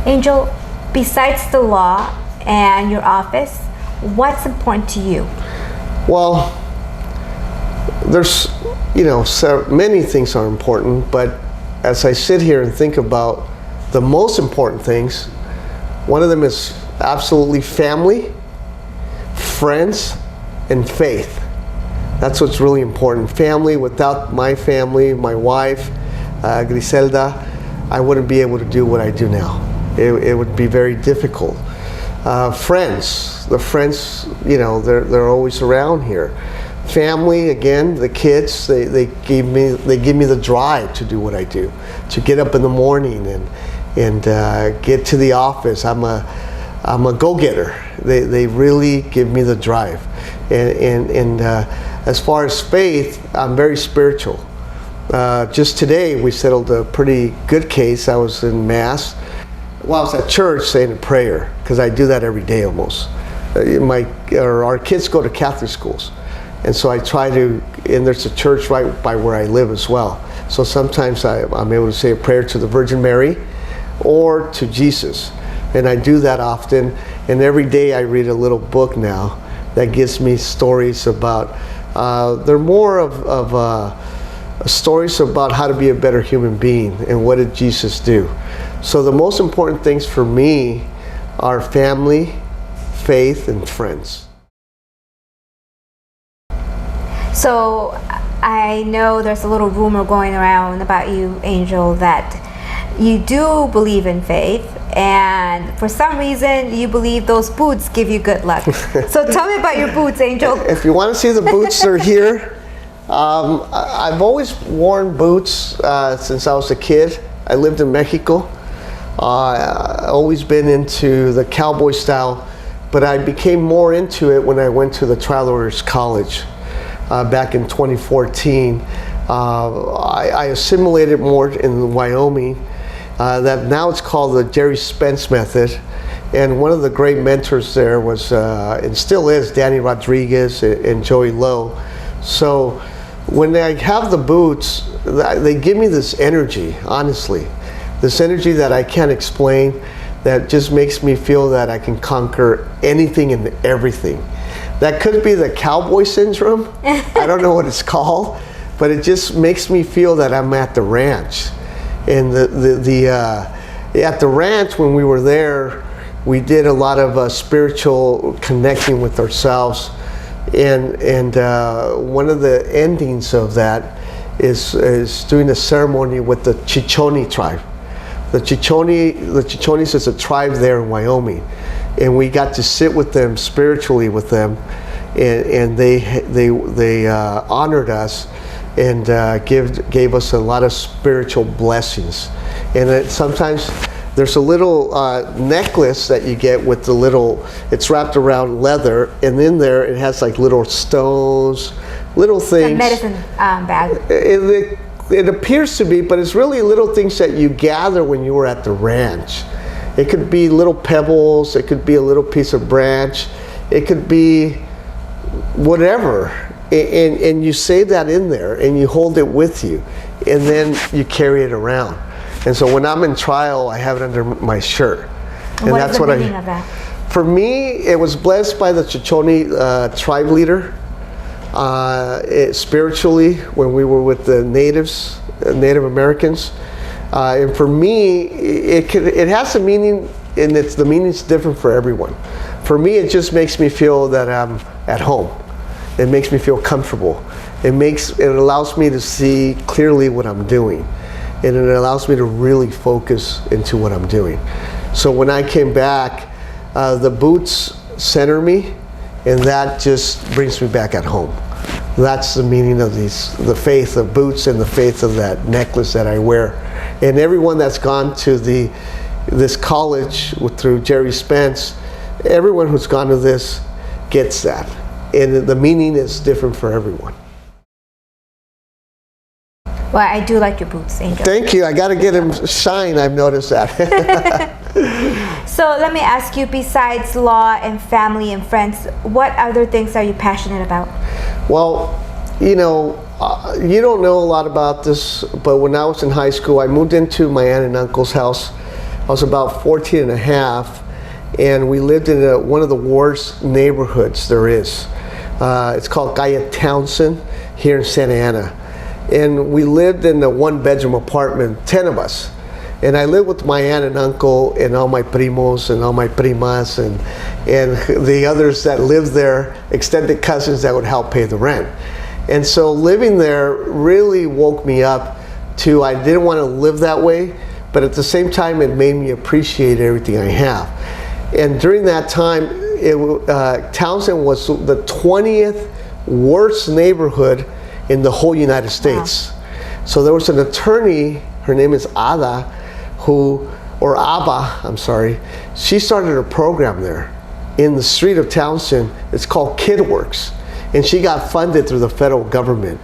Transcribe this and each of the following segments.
Angel, besides the law and your office, what's important to you? Well, there's, so many things are important, but as I sit here and think about the most important things, one of them is absolutely family, friends, and faith. That's what's really important. Family. Without my family, my wife, Griselda, I wouldn't be able to do what I do now. It would be very difficult. Friends. The friends, they're always around here. Family, again, the kids, they give me the drive to do what I do, to get up in the morning and get to the office. I'm a go-getter. They really give me the drive. And as far as faith, I'm very spiritual. Just today, we settled a pretty good case. I was in Mass. Well, I was at church saying a prayer, because I do that every day almost. Our kids go to Catholic schools. And so I try to, and there's a church right by where I live as well. So sometimes I'm able to say a prayer to the Virgin Mary or to Jesus. And I do that often. And every day I read a little book now that gives me stories about, they're more of stories about how to be a better human being and what did Jesus do. So the most important things for me are family, faith, and friends. So I know there's a little rumor going around about you, Angel, that you do believe in faith, and for some reason you believe those boots give you good luck. So tell me about your boots, Angel. If you want to see the boots, they're here. I've always worn boots since I was a kid. I lived in Mexico. I've always been into the cowboy style, but I became more into it when I went to the Trial Orders College. Back in 2014, I assimilated more in Wyoming. That now it's called the Jerry Spence method, and one of the great mentors there was, and still is, Danny Rodriguez and Joey Lowe. So when I have the boots, they give me this energy, honestly, this energy that I can't explain, that just makes me feel that I can conquer anything and everything. That could be the cowboy syndrome. I don't know what it's called, but it just makes me feel that I'm at the ranch. And at the ranch, when we were there, we did a lot of spiritual connecting with ourselves. And one of the endings of that is doing a ceremony with the Chichoni tribe. The Chichonis is a tribe there in Wyoming. And we got to sit with them, spiritually with them, and they honored us and gave us a lot of spiritual blessings. And sometimes there's a little necklace that you get with the little, it's wrapped around leather, and in there it has like little stones, little things. A medicine bag. It appears to be, but it's really little things that you gather when you were at the ranch. It could be little pebbles, it could be a little piece of branch, it could be whatever. And you say that in there and you hold it with you, and then you carry it around. And so when I'm in trial, I have it under my shirt. And what is the meaning of that? For me, it was blessed by the Chichoni tribe leader. Spiritually, when we were with the natives, Native Americans. And for me, it has a meaning, and the meaning's different for everyone. For me, it just makes me feel that I'm at home. It makes me feel comfortable. It allows me to see clearly what I'm doing, and it allows me to really focus into what I'm doing. So when I came back, the boots center me, and that just brings me back at home. That's the meaning of the faith of boots and the faith of that necklace that I wear. And everyone that's gone to this college through Jerry Spence, everyone who's gone to this gets that. And the meaning is different for everyone. Well, I do like your boots, Angel. Thank you. I got to get them shine. I've noticed that. So let me ask you, besides law and family and friends, what other things are you passionate about? Well, you don't know a lot about this, but when I was in high school, I moved into my aunt and uncle's house I was about 14 and a half, and we lived in one of the worst neighborhoods there is. It's called Calle Townsend here in Santa Ana. And we lived in a one-bedroom apartment, 10 of us. And I lived with my aunt and uncle and all my primos and all my primas and the others that lived there, extended cousins that would help pay the rent. And so living there really woke me up to, I didn't want to live that way, but at the same time it made me appreciate everything I have. And during that time, Townsend was the 20th worst neighborhood in the whole United States. Wow. So there was an attorney, her name is Ada, I'm sorry, she started a program there in the street of Townsend. It's called KidWorks, and she got funded through the federal government.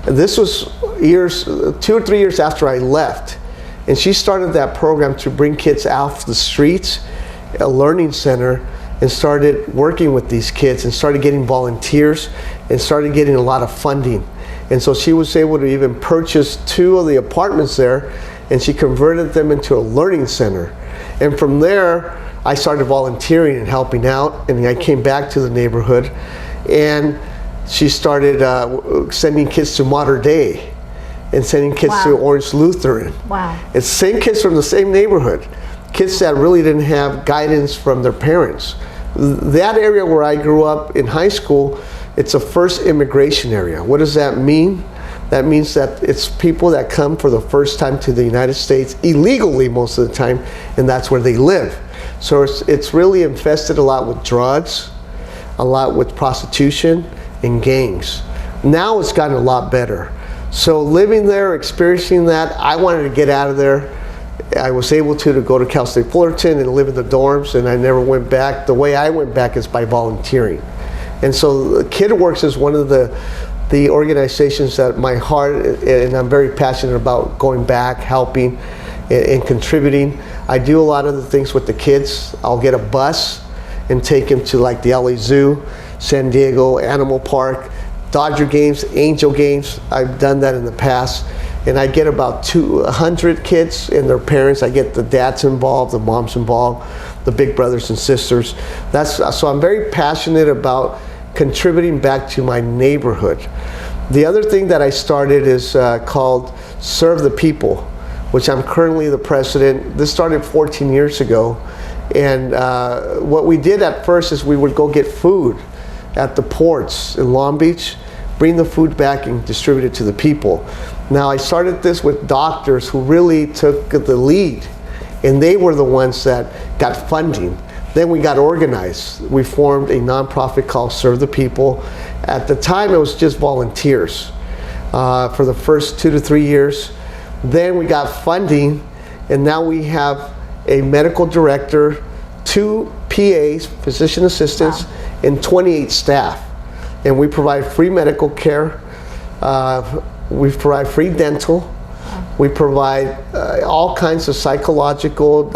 And this was 2 or 3 years after I left, and she started that program to bring kids off the streets, a learning center, and started working with these kids and started getting volunteers and started getting a lot of funding. And so she was able to even purchase 2 of the apartments there, and she converted them into a learning center. And from there, I started volunteering and helping out, and I came back to the neighborhood, and she started sending kids to Modern Day and sending kids to Orange Lutheran. Wow. It's same kids from the same neighborhood, kids that really didn't have guidance from their parents. That area where I grew up in high school, it's a first immigration area. What does that mean? That means that it's people that come for the first time to the United States illegally most of the time, and that's where they live. So it's really infested a lot with drugs, a lot with prostitution and gangs. Now it's gotten a lot better. So living there, experiencing that, I wanted to get out of there. I was able to go to Cal State Fullerton and live in the dorms, and I never went back. The way I went back is by volunteering. And so KidWorks is one of the organizations that my heart, and I'm very passionate about going back, helping, and contributing. I do a lot of the things with the kids. I'll get a bus and take them to like the LA Zoo, San Diego Animal Park, Dodger games, Angel games. I've done that in the past. And I get about 200 kids and their parents. I get the dads involved, the moms involved, the big brothers and sisters. So I'm very passionate about contributing back to my neighborhood. The other thing that I started is called Serve the People, which I'm currently the president. This started 14 years ago. And what we did at first is we would go get food at the ports in Long Beach, bring the food back and distribute it to the people. Now I started this with doctors who really took the lead, and they were the ones that got funding. Then we got organized. We formed a nonprofit called Serve the People. At the time, it was just volunteers for the first 2 to 3 years. Then we got funding, and now we have a medical director, 2 PAs, physician assistants, and 28 staff. And we provide free medical care. We provide free dental. We provide all kinds of psychological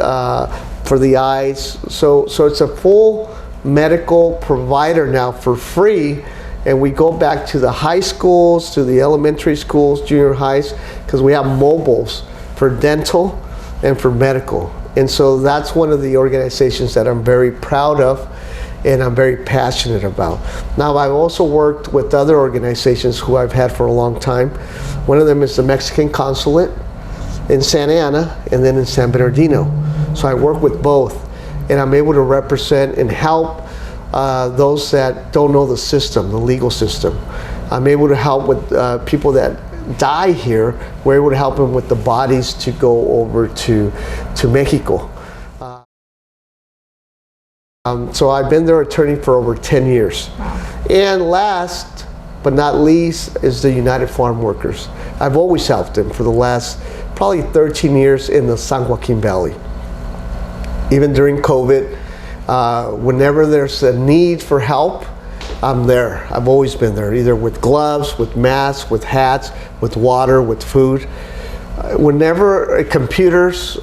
for the eyes. So it's a full medical provider now for free. And we go back to the high schools, to the elementary schools, junior highs, because we have mobiles for dental and for medical. And so that's one of the organizations that I'm very proud of and I'm very passionate about. Now, I've also worked with other organizations who I've had for a long time. One of them is the Mexican Consulate in Santa Ana and then in San Bernardino. So I work with both, and I'm able to represent and help those that don't know the system, the legal system. I'm able to help with people that die here. We're able to help them with the bodies to go over to Mexico. So I've been their attorney for over 10 years. Wow. And last but not least is the United Farm Workers. I've always helped them for the last probably 13 years in the San Joaquin Valley. Even during COVID, whenever there's a need for help, I'm there. I've always been there, either with gloves, with masks, with hats, with water, with food. Whenever computers,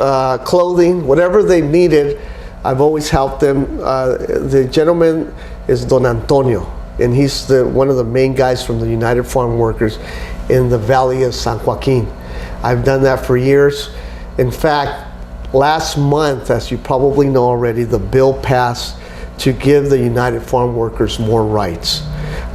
clothing, whatever they needed, I've always helped them. The gentleman is Don Antonio, and he's one of the main guys from the United Farm Workers in the Valley of San Joaquin. I've done that for years. In fact, last month, as you probably know already, the bill passed to give the United Farm Workers more rights.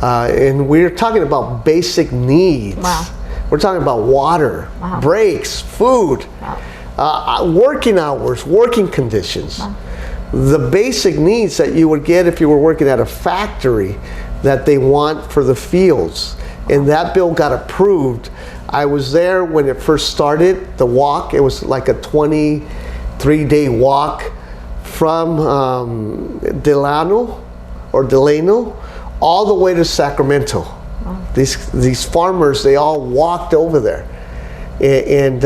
And we're talking about basic needs. Wow. We're talking about water, wow. breaks, food, wow. working hours, working conditions. Wow. The basic needs that you would get if you were working at a factory that they want for the fields. And that bill got approved. I was there when it first started, the walk. It was like a 23-day walk from Delano all the way to Sacramento. Wow. These farmers, they all walked over there. And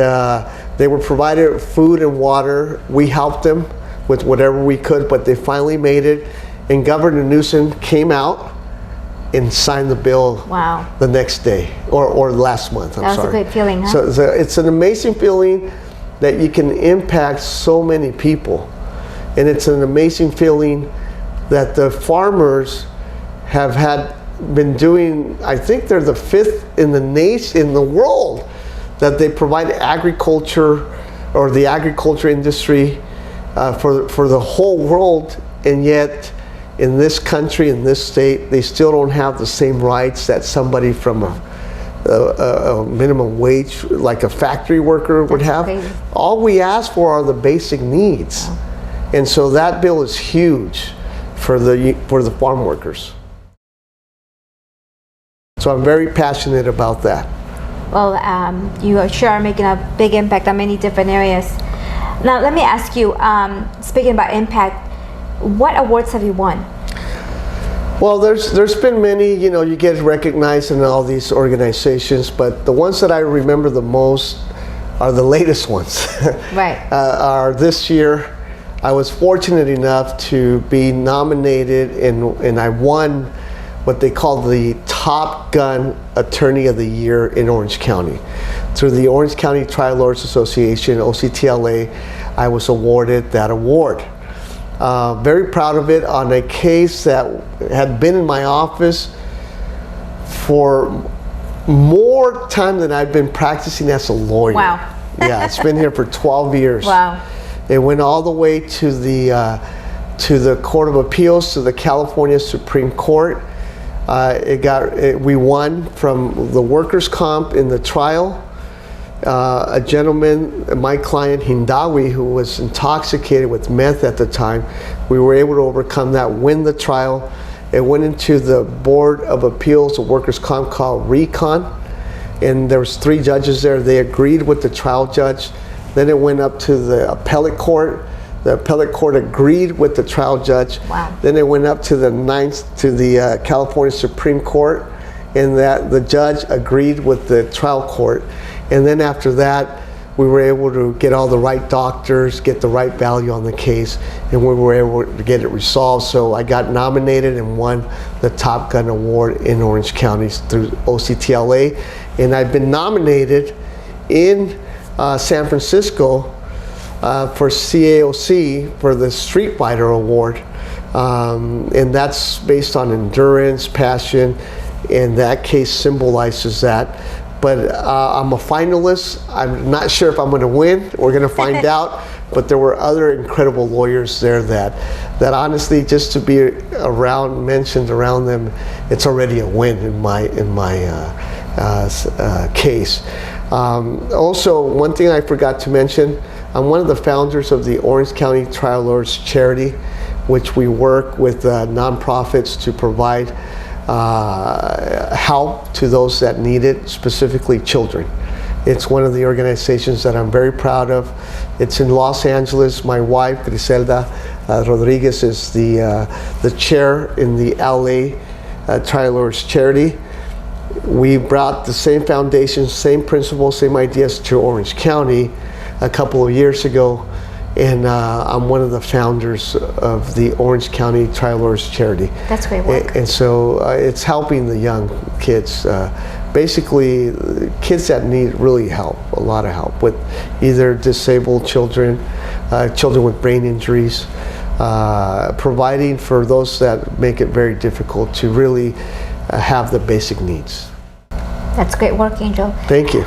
they were provided food and water. We helped them with whatever we could, but they finally made it. And Governor Newsom came out and signed the bill wow. the next day, or last month, I'm sorry. That was a great feeling, huh? So it's an amazing feeling that you can impact so many people. And it's an amazing feeling that the farmers have been doing, I think they're the 5th in the world that they provide agriculture, or the agriculture industry for the whole world, and yet in this country, in this state, they still don't have the same rights that somebody from a minimum wage, like a factory worker, would have. Crazy. All we ask for are the basic needs. Wow. And so that bill is huge for the farm workers. So I'm very passionate about that. Well, you are sure are making a big impact on many different areas. Now, let me ask you, speaking about impact, what awards have you won? Well, there's been many. You get recognized in all these organizations, but the ones that I remember the most are the latest ones. Right. Are this year. I was fortunate enough to be nominated, and I won what they call the Top Gun Attorney of the Year in Orange County. Through the Orange County Trial Lawyers Association, OCTLA, I was awarded that award. Very proud of it, on a case that had been in my office for more time than I've been practicing as a lawyer. Wow. Yeah, it's been here for 12 years. Wow. It went all the way to the Court of Appeals, to the California Supreme Court. We won from the workers' comp in the trial. A gentleman, my client Hindawi, who was intoxicated with meth at the time, we were able to overcome that, win the trial. It went into the Board of Appeals, a workers' comp called Recon, and there was 3 judges there. They agreed with the trial judge. Then it went up to the appellate court. The appellate court agreed with the trial judge. Wow. Then it went up to the California Supreme Court, and that the judge agreed with the trial court. And then after that, we were able to get all the right doctors, get the right value on the case, and we were able to get it resolved. So I got nominated and won the Top Gun Award in Orange County through OCTLA. And I've been nominated in San Francisco for CAOC for the Street Fighter Award. And that's based on endurance, passion, and that case symbolizes that. But I'm a finalist. I'm not sure if I'm going to win. We're going to find out. But there were other incredible lawyers there that honestly, just to be mentioned around them, it's already a win in my case. Also, one thing I forgot to mention, I'm one of the founders of the Orange County Trial Lawyers Charity, which we work with nonprofits to provide help to those that need it, specifically children. It's one of the organizations that I'm very proud of. It's in Los Angeles. My wife, Griselda Rodriguez, is the chair in the LA Trial Lawyers Charity. We brought the same foundation, same principles, same ideas to Orange County a couple of years ago. And I'm one of the founders of the Orange County Trial Lawyers Charity. That's great work. And so it's helping the young kids, basically kids that need really help, a lot of help, with either disabled children, children with brain injuries, providing for those that make it very difficult to really have the basic needs. That's great work, Angel. Thank you.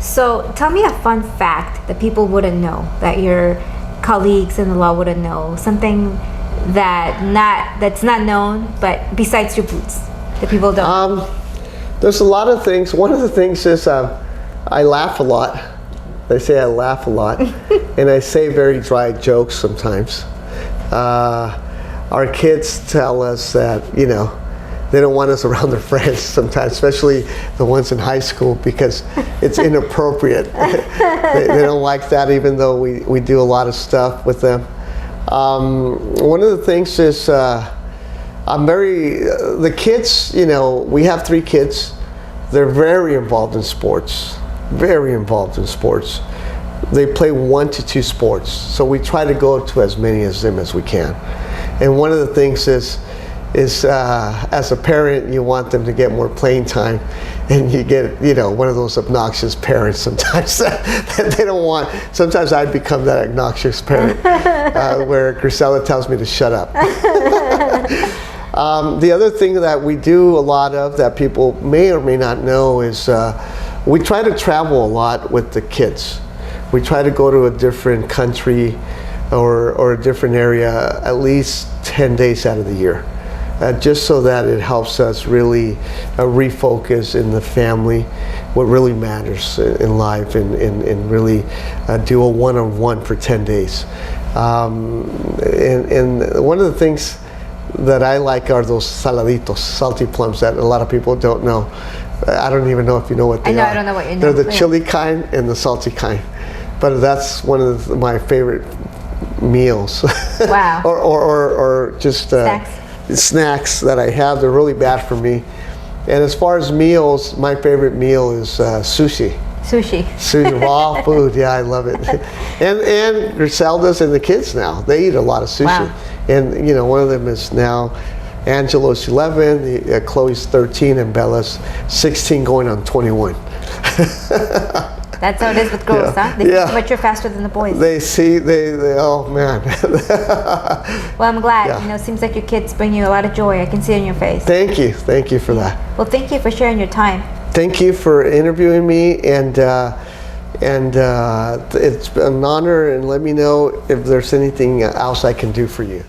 So tell me a fun fact that people wouldn't know, that your colleagues in the law wouldn't know, something that's not known, but besides your boots, that people don't. There's a lot of things. One of the things is I laugh a lot. They say I laugh a lot, and I say very dry jokes sometimes. Our kids tell us that, you know, they don't want us around their friends sometimes, especially the ones in high school, because it's inappropriate. They don't like that, even though we do a lot of stuff with them. One of the things is the kids, you know, we have 3 kids. They're very involved in sports, very involved in sports. They play 1 to 2 sports, so we try to go to as many of them as we can. And one of the things is as a parent, you want them to get more playing time, and you get, you know, one of those obnoxious parents sometimes that they don't want. Sometimes I become that obnoxious parent where Grisela tells me to shut up. The other thing that we do a lot of that people may or may not know is we try to travel a lot with the kids. We try to go to a different country or a different area at least 10 days out of the year. Just so that it helps us really refocus in the family, what really matters in life, and really do a one-on-one for 10 days. And one of the things that I like are those saladitos, salty plums, that a lot of people don't know. I don't even know if you know what they are. I don't know what you know. They're the chili kind and the salty kind. But that's one of my favorite meals. Wow. or just snacks that I have. They're really bad for me. And as far as meals, my favorite meal is sushi. Sushi, raw food. Yeah, I love it. And Griselda's and the kids now, they eat a lot of sushi. Wow. And you know, one of them is now Angelo's 11, Chloe's 13, and Bella's 16, going on 21. That's how it is with girls, huh? They mature faster than the boys. They oh man. Well, I'm glad. You know, it seems like your kids bring you a lot of joy. I can see it in your face. Thank you for that. Well, thank you for sharing your time. Thank you for interviewing me, and it's an honor. And let me know if there's anything else I can do for you.